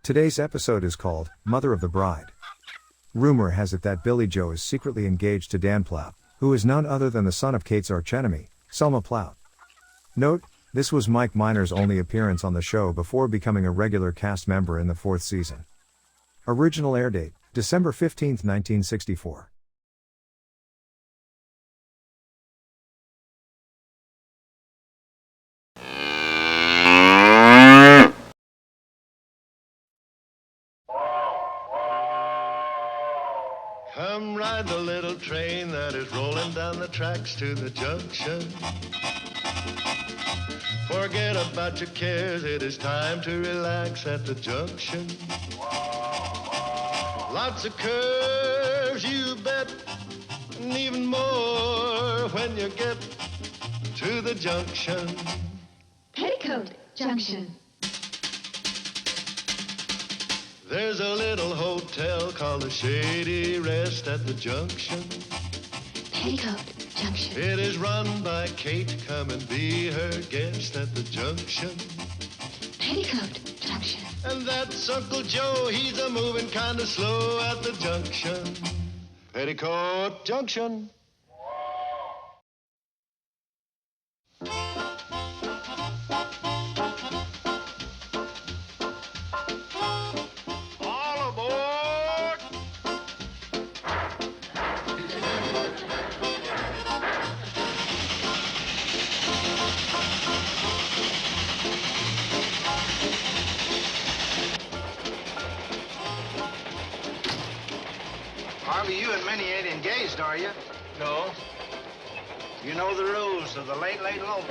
Today's episode is called Mother of the Bride. Rumor has it that Billie Jo is secretly engaged to Dan Plout, who is none other than the son of Kate's archenemy, Selma Plout. Note, this was Mike Minor's only appearance on the show before becoming a regular cast member in the 4th season. Original airdate, December 15, 1964. Come ride the little train that is rolling down the tracks to the junction. Forget about your cares, it is time to relax at the junction. Lots of curves, you bet, and even more when you get to the junction. Petticoat Junction. There's a little hotel called the Shady Rest at the junction. Petticoat Junction. It is run by Kate, come and be her guest at the junction. Petticoat Junction. And that's Uncle Joe, he's a moving kind of slow at the junction. Petticoat Junction. All aboard! Harvey, you and Minnie ain't engaged, are you? No. You know the rules of the late lope.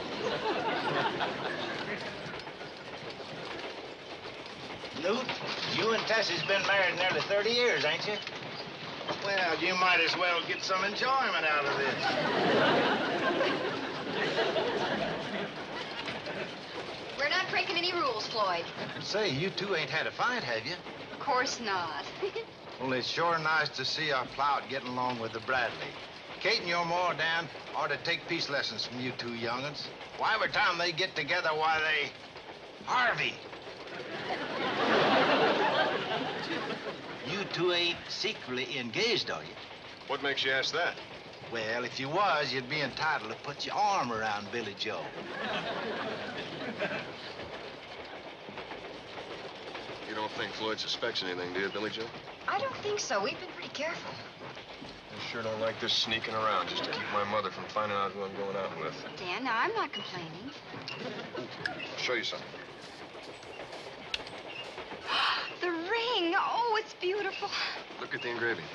Newt, you and Tessie's been married nearly 30 years, ain't you? Well, you might as well get some enjoyment out of this. We're not breaking any rules, Floyd. Say, you two ain't had a fight, have you? Of course not. Well, it's sure nice to see our Plout getting along with the Bradley. Kate and your ma, Dan, ought to take peace lessons from you two young'uns. Why, every time they get together, why, they... Harvey! You two ain't secretly engaged, are you? What makes you ask that? Well, if you was, you'd be entitled to put your arm around Billie Jo. You don't think Floyd suspects anything, do you, Billie Jo? I don't think so. We've been pretty careful. I sure don't like this sneaking around just to keep my mother from finding out who I'm going out with. Dan, now I'm not complaining. I'll show you something. The ring. Oh, it's beautiful. Look at the engraving.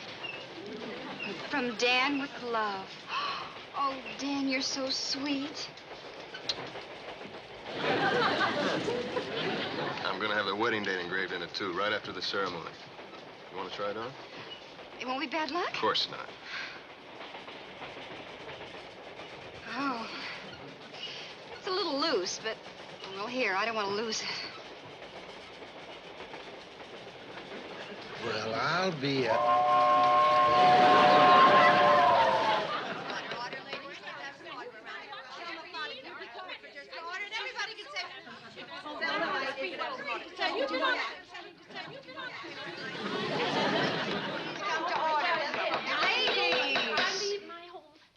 From Dan with love. Oh, Dan, you're so sweet. I'm gonna have the wedding date engraved in it, too, right after the ceremony. You want to try it on? It won't be bad luck? Of course not. Oh. It's a little loose, but, well, here, I don't want to lose it. Well, I'll be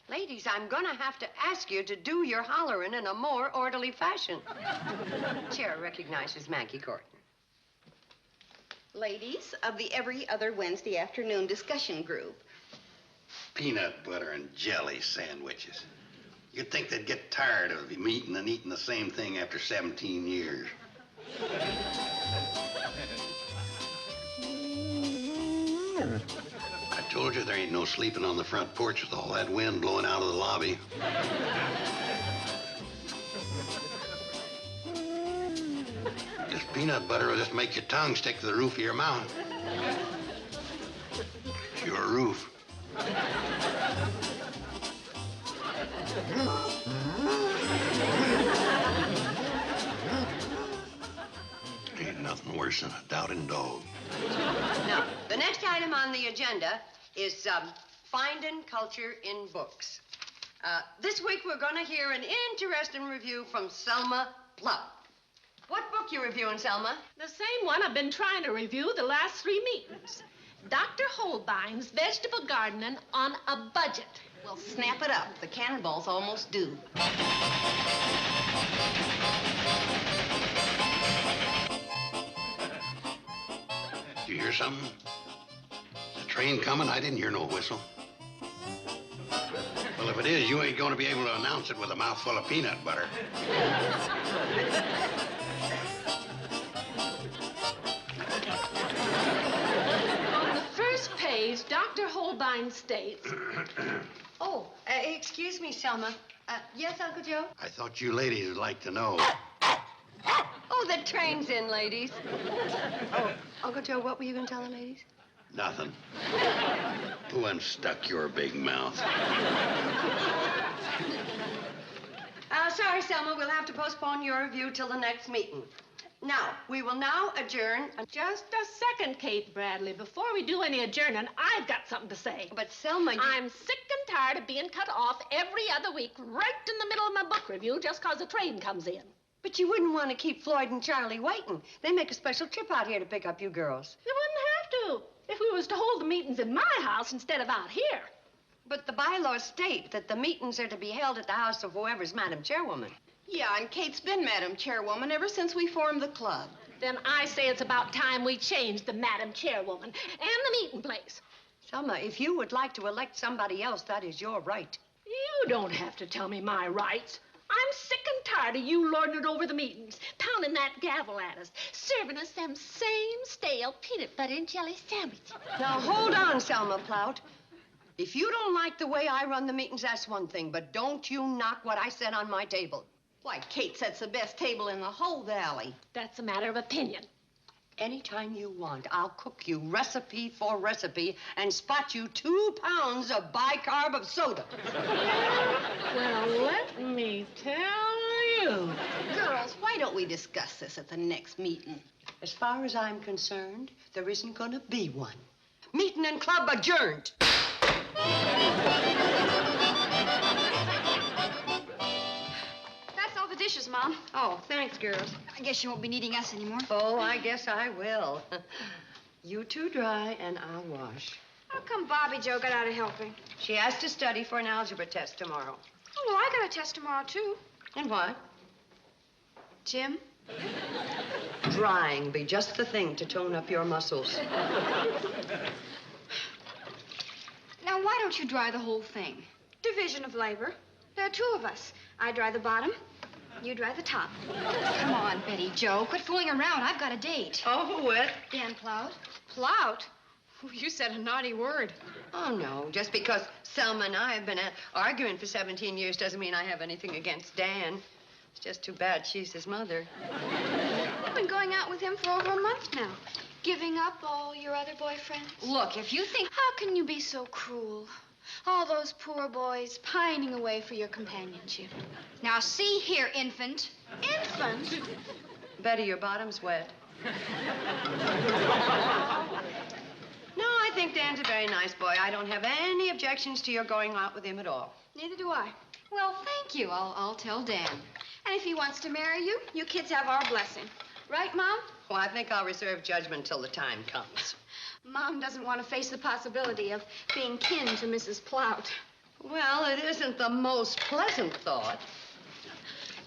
Ladies, I'm gonna have to ask you to do your hollering in a more orderly fashion. Chair recognizes Maggie Gordon. Ladies of the every other Wednesday afternoon discussion group. Peanut butter and jelly sandwiches. You'd think they'd get tired of meeting and eating the same thing after 17 years. I told you there ain't no sleeping on the front porch with all that wind blowing out of the lobby. This peanut butter will just make your tongue stick to the roof of your mouth. It's your roof. Ain't nothing worse than a doubting dog. Now, the next item on the agenda is finding culture in books. This week we're going to hear an interesting review from Selma Plout. What book you reviewing, Selma? The same one I've been trying to review the last 3 meetings. Dr. Holbein's Vegetable Gardening on a Budget. Well, snap it up. The cannonball's almost due. Did you hear something? The train coming? I didn't hear no whistle. Well, if it is, you ain't going to be able to announce it with a mouthful of peanut butter. On the first page, Dr. Holbein states... Oh, excuse me, Selma. Yes, Uncle Joe? I thought you ladies would like to know. Oh, the train's in, ladies. Oh, Uncle Joe, what were you going to tell the ladies? Nothing. Who unstuck your big mouth? Sorry, Selma. We'll have to postpone your review till the next meeting. Now, we will now adjourn. Just a second, Kate Bradley. Before we do any adjourning, I've got something to say. But, Selma, I'm sick and tired of being cut off every other week right in the middle of my book review just 'cause a train comes in. But you wouldn't want to keep Floyd and Charlie waiting. They make a special trip out here to pick up you girls. You wouldn't have to if we was to hold the meetings in my house instead of out here. But the bylaws state that the meetings are to be held at the house of whoever's Madam Chairwoman. Yeah, and Kate's been Madam Chairwoman ever since we formed the club. Then I say it's about time we changed the Madam Chairwoman and the meeting place. Selma, if you would like to elect somebody else, that is your right. You don't have to tell me my rights. I'm sick and tired of you lording it over the meetings, pounding that gavel at us, serving us them same stale peanut butter and jelly sandwiches. Now, hold on, Selma Plout. If you don't like the way I run the meetings, that's one thing, but don't you knock what I said on my table. Why, Kate sets the best table in the whole valley. That's a matter of opinion. Anytime you want, I'll cook you recipe for recipe and spot you 2 pounds of bicarb of soda. Well, let me tell you. Girls, why don't we discuss this at the next meeting? As far as I'm concerned, there isn't going to be one. Meeting and club adjourned. That's all the dishes, Mom. Oh, thanks, girls. I guess you won't be needing us anymore. Oh, I guess I will. You two dry, and I'll wash. How come Bobby Jo got out of helping? She has to study for an algebra test tomorrow. Oh, well, I got a test tomorrow, too. And what? Jim? Drying be just the thing to tone up your muscles. Now, why don't you dry the whole thing? Division of labor. There are 2 of us. I dry the bottom, you dry the top. Come on, Betty Jo. Quit fooling around. I've got a date. Over with. Dan Plout? Plout? Oh, you said a naughty word. Oh, no. Just because Selma and I have been arguing for 17 years doesn't mean I have anything against Dan. It's just too bad she's his mother. You've been going out with him for over a month now. Giving up all your other boyfriends? Look, if you think... How can you be so cruel? All those poor boys pining away for your companionship. Now, see here, infant. Infant? Betty, your bottom's wet. No, I think Dan's a very nice boy. I don't have any objections to your going out with him at all. Neither do I. Well, thank you. I'll tell Dan. And if he wants to marry you, you kids have our blessing. Right, Mom? Well, I think I'll reserve judgment till the time comes. Mom doesn't want to face the possibility of being kin to Mrs. Plout. Well, it isn't the most pleasant thought.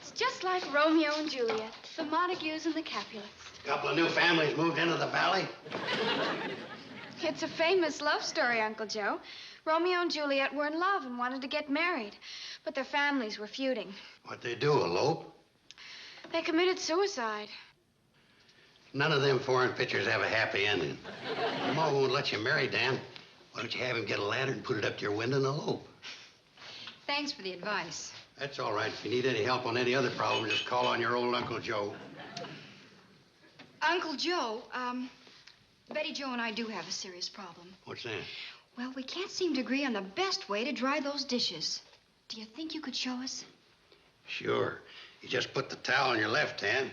It's just like Romeo and Juliet, the Montagues and the Capulets. A couple of new families moved into the valley. It's a famous love story, Uncle Joe. Romeo and Juliet were in love and wanted to get married, but their families were feuding. What'd they do, elope? They committed suicide. None of them foreign pictures have a happy ending. Your mom won't let you marry Dan. Why don't you have him get a ladder and put it up to your window and elope? Thanks for the advice. That's all right. If you need any help on any other problem, just call on your old Uncle Joe. Uncle Joe, Betty Jo and I do have a serious problem. What's that? Well, we can't seem to agree on the best way to dry those dishes. Do you think you could show us? Sure. You just put the towel in your left hand,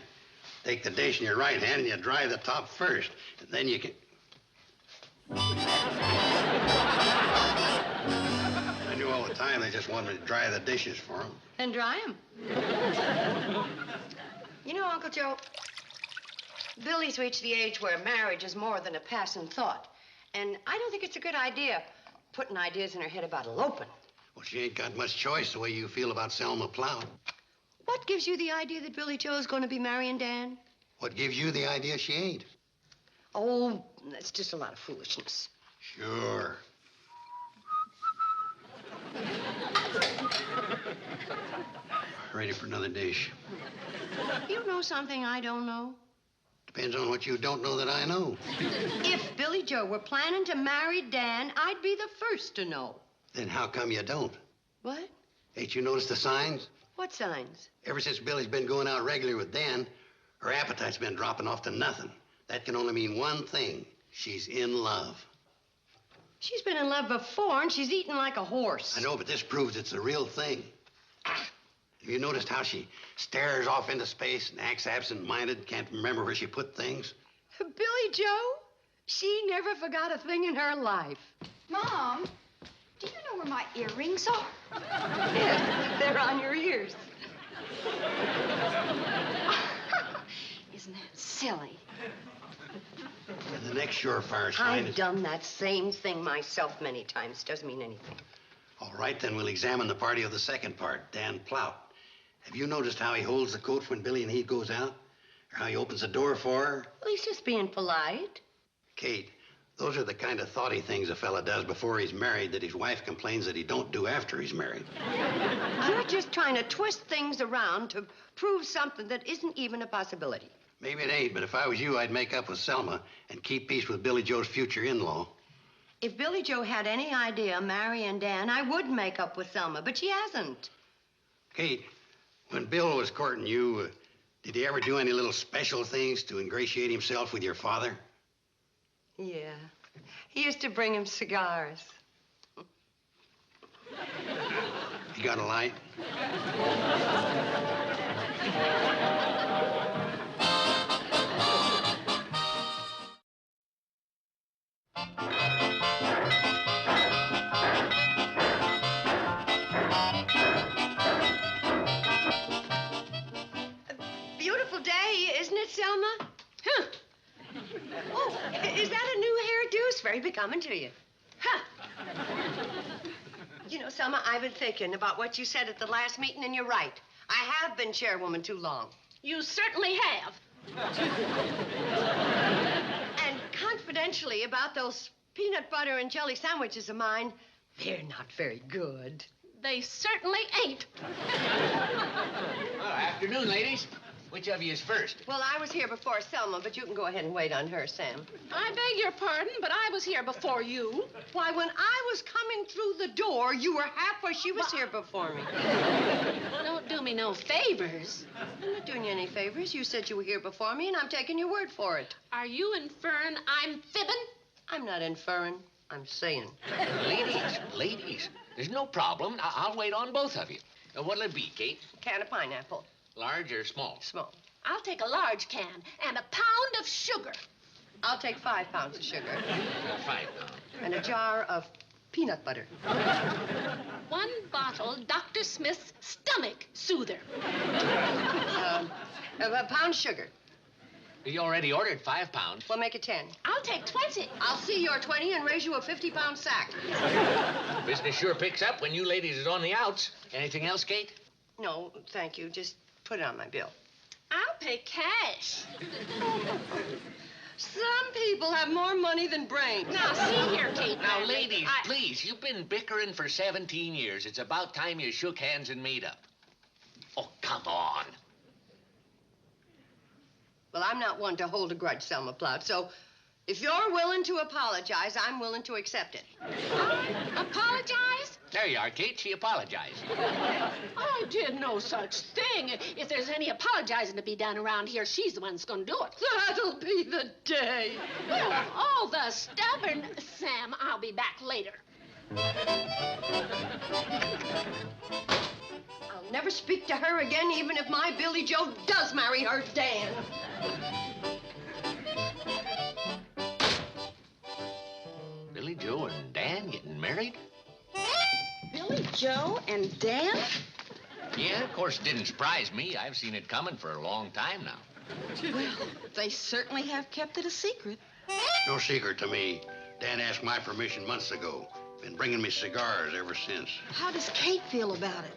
take the dish in your right hand, and you dry the top first. And then you can... I knew all the time they just wanted me to dry the dishes for them. And dry them. You know, Uncle Joe, Billy's reached the age where marriage is more than a passing thought. And I don't think it's a good idea putting ideas in her head about eloping. Well, she ain't got much choice the way you feel about Selma Plout. What gives you the idea that Billie Jo is going to be marrying Dan? What gives you the idea she ain't? Oh, that's just a lot of foolishness. Sure. Ready for another dish. You know something I don't know? Depends on what you don't know that I know. If Billie Jo were planning to marry Dan, I'd be the first to know. Then how come you don't? What? Ain't you noticed the signs? What signs? Ever since Billy's been going out regular with Dan, her appetite's been dropping off to nothing. That can only mean one thing. She's in love. She's been in love before, and she's eaten like a horse. I know, but this proves it's the real thing. Have you noticed how she stares off into space and acts absent-minded, can't remember where she put things? Billie Jo? She never forgot a thing in her life. Mom, do you know where my earrings are? Yeah, they're on your ears. Isn't that silly? And the next surefire sign I've done that same thing myself many times. Doesn't mean anything. All right, then we'll examine the party of the second part, Dan Plout. Have you noticed how he holds the coat when Billy and he goes out? Or how he opens the door for her? Well, he's just being polite. Kate, those are the kind of thoughty things a fella does before he's married that his wife complains that he don't do after he's married. You're just trying to twist things around to prove something that isn't even a possibility. Maybe it ain't, but if I was you, I'd make up with Selma and keep peace with Billie Jo's future in-law. If Billie Jo had any idea of marrying Dan, I would make up with Selma, but she hasn't. Kate, when Bill was courting you, did he ever do any little special things to ingratiate himself with your father? Yeah. He used to bring him cigars. You got a light? Beautiful day, isn't it, Selma? Huh. Oh, is that a new hairdo? It's very becoming to you. Huh. You know, Selma, I've been thinking about what you said at the last meeting, and you're right. I have been chairwoman too long. You certainly have. And confidentially, about those peanut butter and jelly sandwiches of mine, they're not very good. They certainly ain't. Well, afternoon, ladies. Which of you is first? Well, I was here before Selma, but you can go ahead and wait on her, Sam. I beg your pardon, but I was here before you. Why, when I was coming through the door, you were halfway. She was here before me. Don't do me no favors. I'm not doing you any favors. You said you were here before me, and I'm taking your word for it. Are you inferring I'm fibbing? I'm not inferring. I'm saying. Ladies, there's no problem. I'll wait on both of you. What'll it be, Kate? Can of pineapple. Large or small? Small. I'll take a large can and a pound of sugar. I'll take 5 pounds of sugar. 5 pounds. And a jar of peanut butter. 1 bottle Dr. Smith's stomach soother. A pound sugar. You already ordered 5 pounds. We'll make it 10. I'll take 20. I'll see your 20 and raise you a 50-pound sack. Business sure picks up when you ladies is on the outs. Anything else, Kate? No, thank you. Just put it on my bill. I'll pay cash. Some people have more money than brains. Now, see here, Kate. Now, ladies, please, you've been bickering for 17 years. It's about time you shook hands and made up. Oh, come on. Well, I'm not one to hold a grudge, Selma Plout, so if you're willing to apologize, I'm willing to accept it. Apologize? There you are, Kate. She apologized. I did no such thing. If there's any apologizing to be done around here, she's the one that's going to do it. That'll be the day. Well, all the stubborn... Sam, I'll be back later. I'll never speak to her again, even if my Billie Jo does marry her Dan. Billie Jo and Dan getting married? Billie Jo and Dan? Yeah, of course, it didn't surprise me. I've seen it coming for a long time now. Well, they certainly have kept it a secret. No secret to me. Dan asked my permission months ago. Been bringing me cigars ever since. How does Kate feel about it?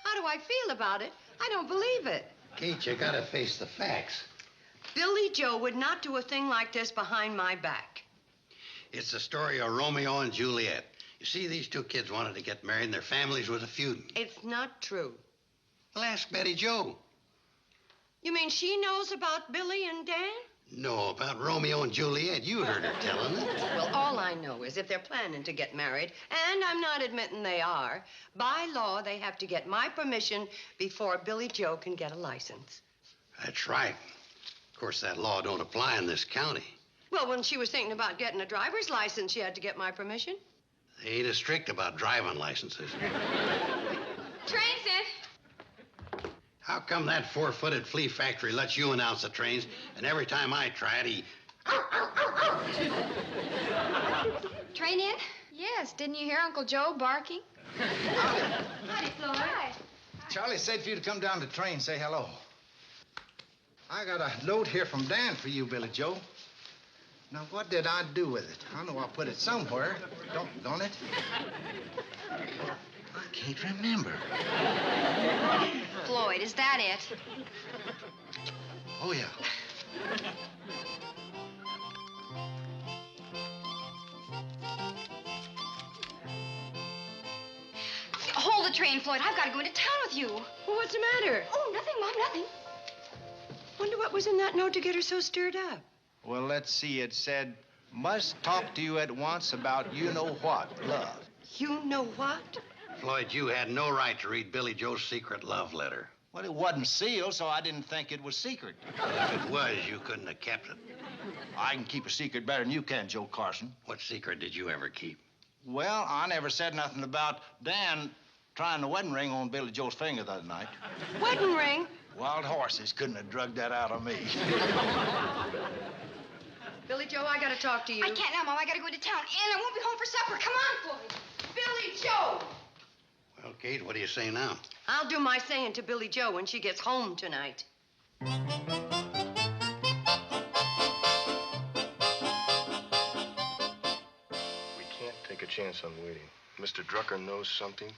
How do I feel about it? I don't believe it. Kate, you gotta face the facts. Billie Jo would not do a thing like this behind my back. It's the story of Romeo and Juliet. You see, these two kids wanted to get married and their families was a feuding. It's not true. Well, ask Betty Jo. You mean she knows about Billy and Dan? No, about Romeo and Juliet. You heard her telling it. Well, all I know is if they're planning to get married, and I'm not admitting they are, by law, they have to get my permission before Billie Jo can get a license. That's right. Of course, that law don't apply in this county. Well, when she was thinking about getting a driver's license, she had to get my permission. They ain't as strict about driving licenses. Train's in. How come that four-footed flea factory lets you announce the trains, and every time I try it, he... Train in? Yes. Didn't you hear Uncle Joe barking? Howdy, Floyd. Hi. Charlie said for you to come down to the train and say hello. I got a note here from Dan for you, Billie Jo. Now, what did I do with it? I know I put it somewhere. Don't it? I can't remember. Floyd, is that it? Oh, yeah. Hold the train, Floyd. I've got to go into town with you. Well, what's the matter? Oh, nothing, Mom, nothing. Wonder what was in that note to get her so stirred up. Well, let's see. It said, must talk to you at once about you-know-what, love. You know what? Floyd, you had no right to read Billie Jo's secret love letter. Well, it wasn't sealed, so I didn't think it was secret. If it was, you couldn't have kept it. I can keep a secret better than you can, Joe Carson. What secret did you ever keep? Well, I never said nothing about Dan trying the wedding ring on Billie Jo's finger that night. Wedding ring? Wild horses couldn't have drugged that out of me. Billie Jo, I gotta talk to you. I can't now, Mom. I got to go into town, and I won't be home for supper. Come on, Floyd. Billie Jo! Well, Kate, what do you say now? I'll do my saying to Billie Jo when she gets home tonight. We can't take a chance on waiting. Mr. Drucker knows something.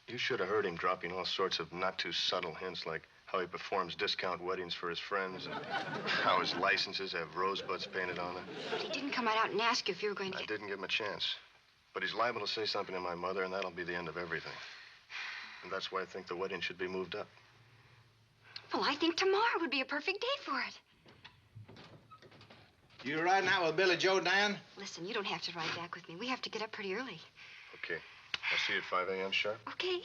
You should have heard him dropping all sorts of not-too-subtle hints, like how he performs discount weddings for his friends and how his licenses have rosebuds painted on them. But he didn't come right out and ask you if you were going to... I didn't give him a chance. But he's liable to say something to my mother, and that'll be the end of everything. And that's why I think the wedding should be moved up. Well, I think tomorrow would be a perfect date for it. You riding out with Billie Jo, Dan? Listen, you don't have to ride back with me. We have to get up pretty early. Okay. I'll see you at 5 a.m. sharp. Okay.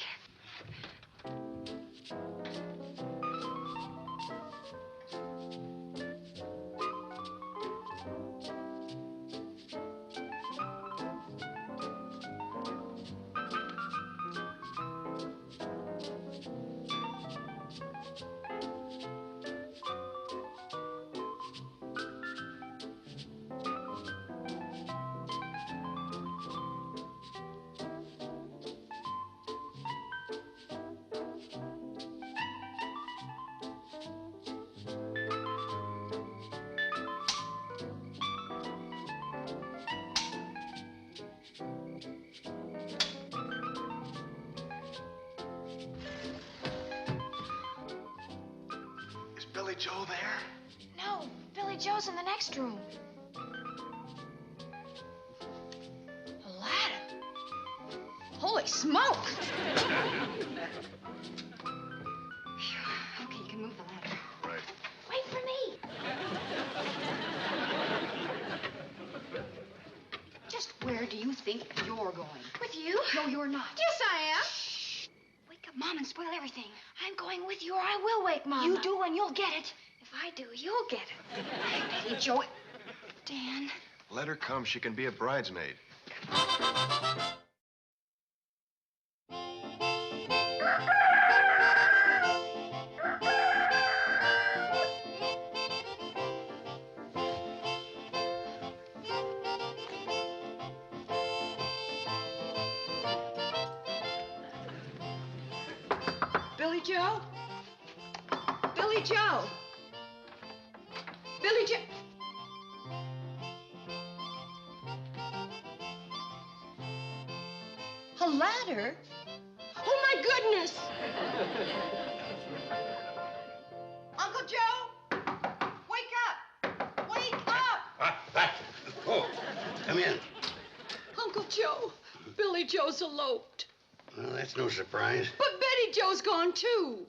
Billie Jo there? No, Billie Jo's in the next room. A ladder. Holy smoke! Okay, you can move the ladder. Right. Wait for me. Just where do you think you're going? With you? No, you're not. Yes, I am. Wake up Mom and spoil everything. I'm going with you or I will wake Mama. You do and you'll get it. If I do, you'll get it. Betty Jo. Dan. Let her come. She can be a bridesmaid. Billie Jo? Billie Jo! Billie Jo... A ladder? Oh, my goodness! Uncle Joe! Wake up! Wake up! Oh, come in. Uncle Joe, Billie Jo's eloped. Well, that's no surprise. But Betty Jo's gone, too.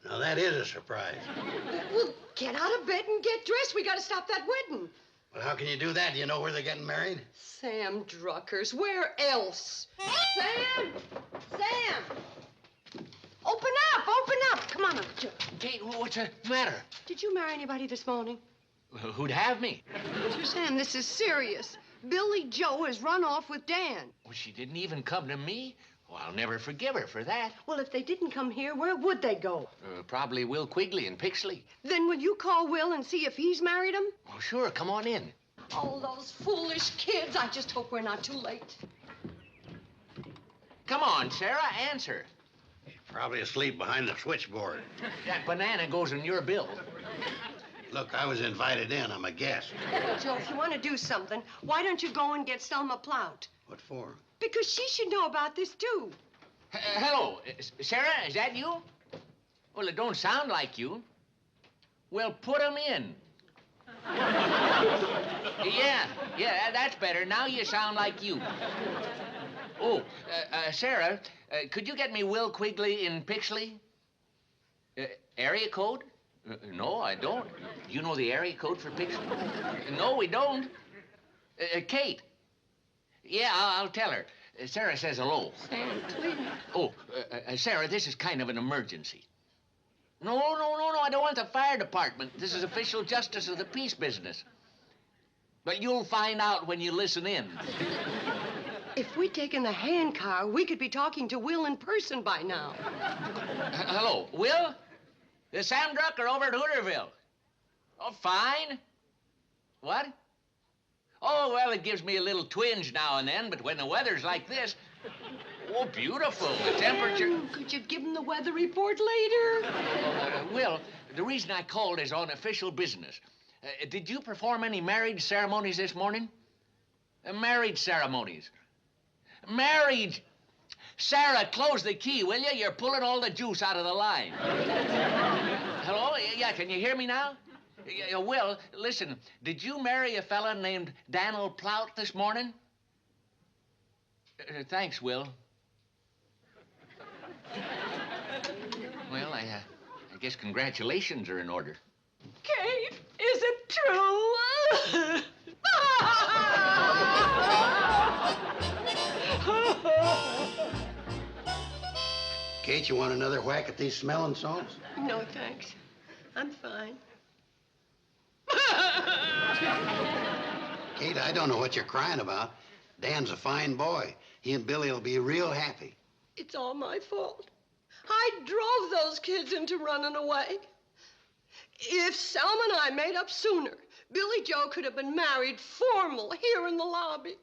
Now, that is a surprise. Well, get out of bed and get dressed. We gotta stop that wedding. But how can you do that? Do you know where they're getting married? Sam Druckers, where else? Sam! Sam! Open up! Open up! Come on, Uncle Joe. Hey, what's the matter? Did you marry anybody this morning? Who'd have me? Sam, this is serious. Billie Jo has run off with Dan. Well, she didn't even come to me. Well, I'll never forgive her for that. Well, if they didn't come here, where would they go? Probably Will Quigley in Pixley. Then will you call Will and see if he's married him? Oh, sure. Come on in. Oh, those foolish kids. I just hope we're not too late. Come on, Sarah, answer. She's probably asleep behind the switchboard. That banana goes in your bill. Look, I was invited in. I'm a guest. Joe, if you want to do something, why don't you go and get Selma Plout? What for? Because she should know about this, too. Hello, Sarah, is that you? Well, it don't sound like you. Well, put 'em in. Yeah, that's better. Now you sound like you. Oh, Sarah, could you get me Will Quigley in Pixley? Area code? No, I don't. You know the area code for Pixley? No, we don't. Kate. Yeah, I'll tell her. Sarah says hello. Sam, please. Oh, Sarah, this is kind of an emergency. No, I don't want the fire department. This is official justice of the peace business. But you'll find out when you listen in. If we'd taken the hand car, we could be talking to Will in person by now. Hello, Will? Is Sam Drucker over at Hooterville? Oh, fine. What? Oh, well, it gives me a little twinge now and then, but when the weather's like this, oh, beautiful. The temperature... Could you give him the weather report later? Will, the reason I called is on official business. Did you perform any marriage ceremonies this morning? Marriage ceremonies. Marriage! Sarah, close the key, will you? You're pulling all the juice out of the line. Hello? Yeah, can you hear me now? Will, listen, did you marry a fella named Dan Plout this morning? Thanks, Will. Well, I guess congratulations are in order. Kate, is it true? Kate, you want another whack at these smelling salts? No, thanks. I'm fine. Kate, I don't know what you're crying about. Dan's a fine boy. He and Billy will be real happy. It's all my fault. I drove those kids into running away. If Selma and I made up sooner, Billie Jo could have been married formal here in the lobby.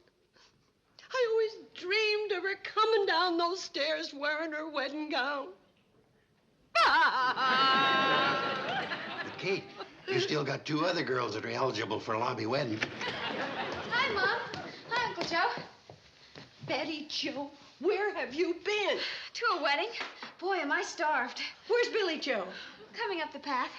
I always dreamed of her coming down those stairs wearing her wedding gown. But Kate, you still got two other girls that are eligible for lobby wedding. Hi, Mom. Hi, Uncle Joe. Betty Jo, where have you been? To a wedding. Boy, am I starved. Where's Billie Jo? Coming up the path.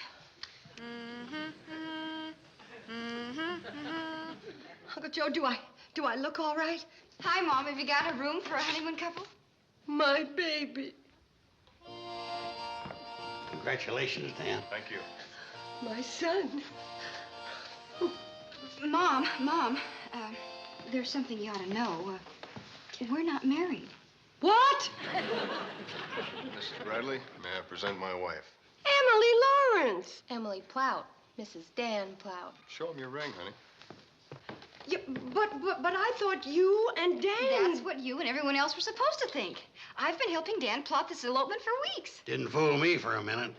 Uncle Joe, do I look all right? Hi, Mom. Have you got a room for a honeymoon couple? My baby. Congratulations, Dan. Thank you. My son. Mom, there's something you ought to know. We're not married. What? Mrs. Bradley, may I present my wife? Emily Lawrence. Emily Plout, Mrs. Dan Plout. Show him your ring, honey. Yeah, but I thought you and Dan... That's what you and everyone else were supposed to think. I've been helping Dan plot this elopement for weeks. Didn't fool me for a minute.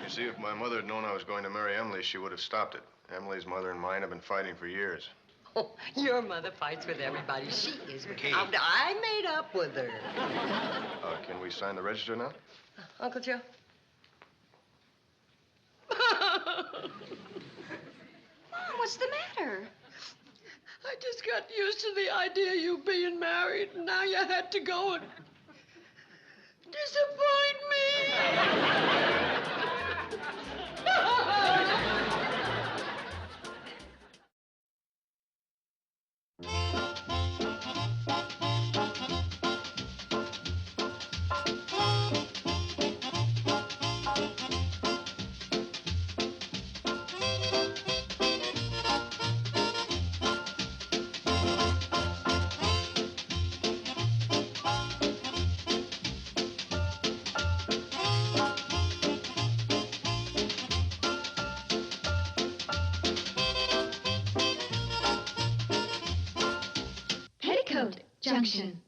You see, if my mother had known I was going to marry Emily, she would have stopped it. Emily's mother and mine have been fighting for years. Oh, your mother fights with everybody. She is. Kate. I made up with her. Can we sign the register now? Uncle Joe? What's the matter? I just got used to the idea of you being married, and now you had to go and disappoint Petticoat Junction.